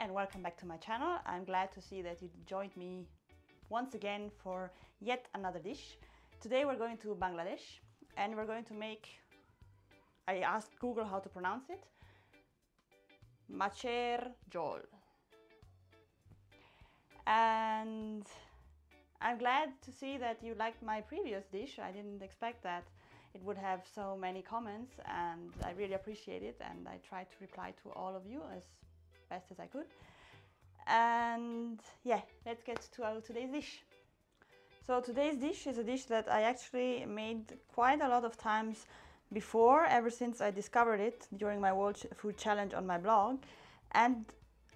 and welcome back to my channel. I'm glad to see that you joined me once again for yet another dish. Today we're going to Bangladesh and we're going to make, I asked Google how to pronounce it, Macher jhol. And I'm glad to see that you liked my previous dish. I didn't expect that it would have so many comments, and I really appreciate it, and I tried to reply to all of you as best as I could. And yeah, let's get to our today's dish. So today's dish is a dish that I actually made quite a lot of times before, ever since I discovered it during my World Food Challenge on my blog. And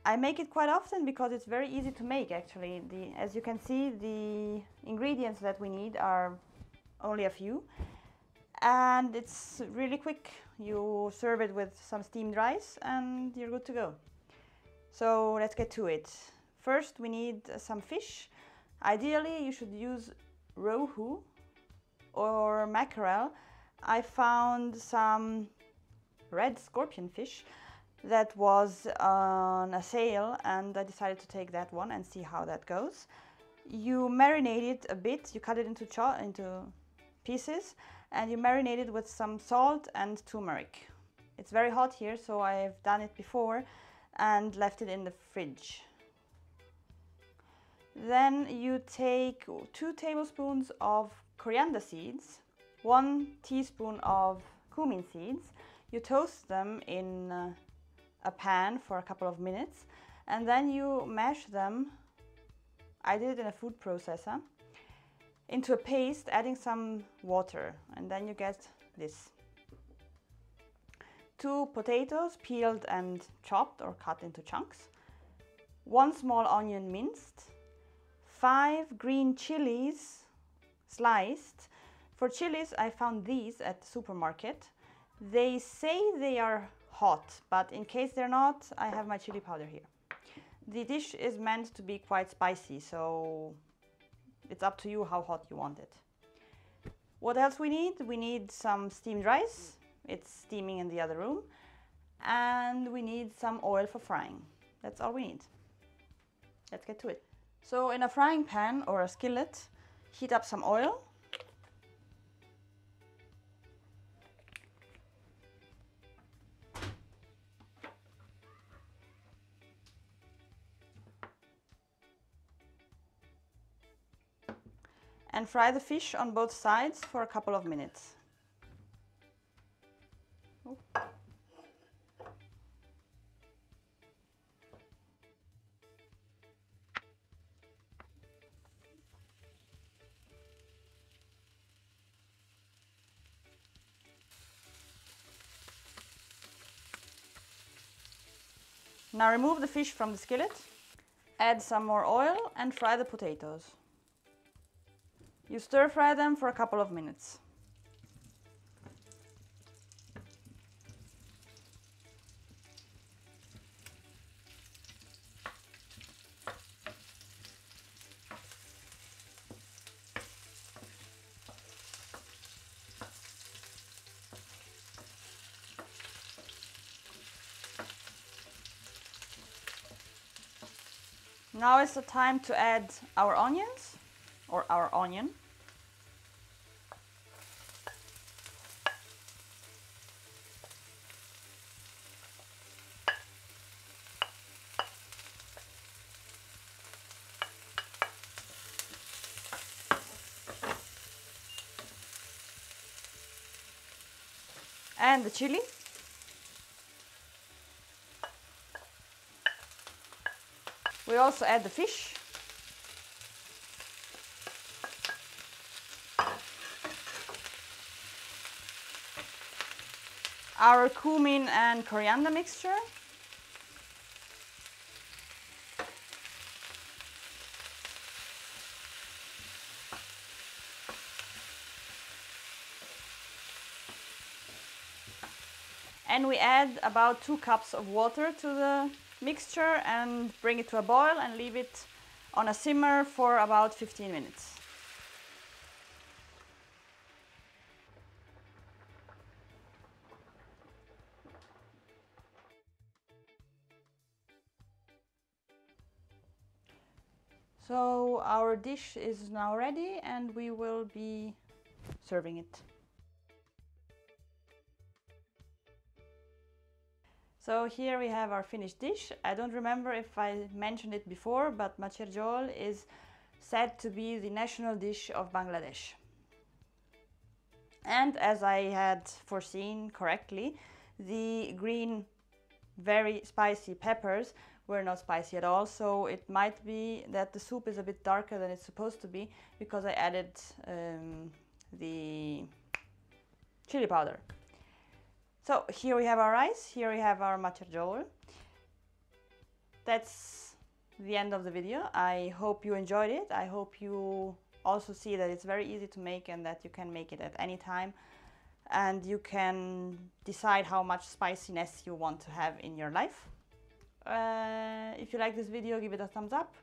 I make it quite often because it's very easy to make actually. As you can see, the ingredients that we need are only a few. And it's really quick. You serve it with some steamed rice and you're good to go. So let's get to it. First we need some fish. Ideally you should use rohu or mackerel. I found some red scorpion fish that was on a sale and I decided to take that one and see how that goes. You marinate it a bit, you cut it into pieces, and you marinate it with some salt and turmeric. It's very hot here, so I've done it before and left it in the fridge. Then you take 2 tablespoons of coriander seeds, 1 teaspoon of cumin seeds. You toast them in a pan for a couple of minutes, and then you mash them. I did it in a food processor, into a paste, adding some water, and then you get this. 2 potatoes, peeled and chopped or cut into chunks. 1 small onion minced. 5 green chilies sliced. For chilies, I found these at the supermarket. They say they are hot, but in case they're not, I have my chili powder here. The dish is meant to be quite spicy, so it's up to you how hot you want it. What else we need? We need some steamed rice. It's steaming in the other room. And we need some oil for frying. That's all we need. Let's get to it. So in a frying pan or a skillet, heat up some oil. And fry the fish on both sides for a couple of minutes. Now remove the fish from the skillet, add some more oil and fry the potatoes. You stir fry them for a couple of minutes. Now is the time to add our onions, or our onion. And the chili. We also add the fish. Our cumin and coriander mixture. And we add about 2 cups of water to the mixture and bring it to a boil and leave it on a simmer for about 15 minutes. So our dish is now ready and we will be serving it. So here we have our finished dish. I don't remember if I mentioned it before, but Macher jhol is said to be the national dish of Bangladesh. And as I had foreseen correctly, the green, very spicy peppers were not spicy at all, so it might be that the soup is a bit darker than it's supposed to be because I added the chili powder. So here we have our rice, here we have our Macher jhol. That's the end of the video. I hope you enjoyed it. I hope you also see that it's very easy to make and that you can make it at any time. And you can decide how much spiciness you want to have in your life. If you like this video, give it a thumbs up.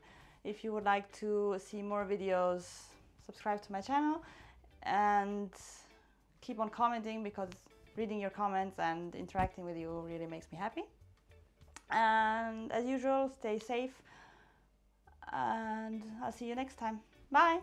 If you would like to see more videos, subscribe to my channel and keep on commenting, because reading your comments and interacting with you really makes me happy. And as usual, stay safe and I'll see you next time. Bye!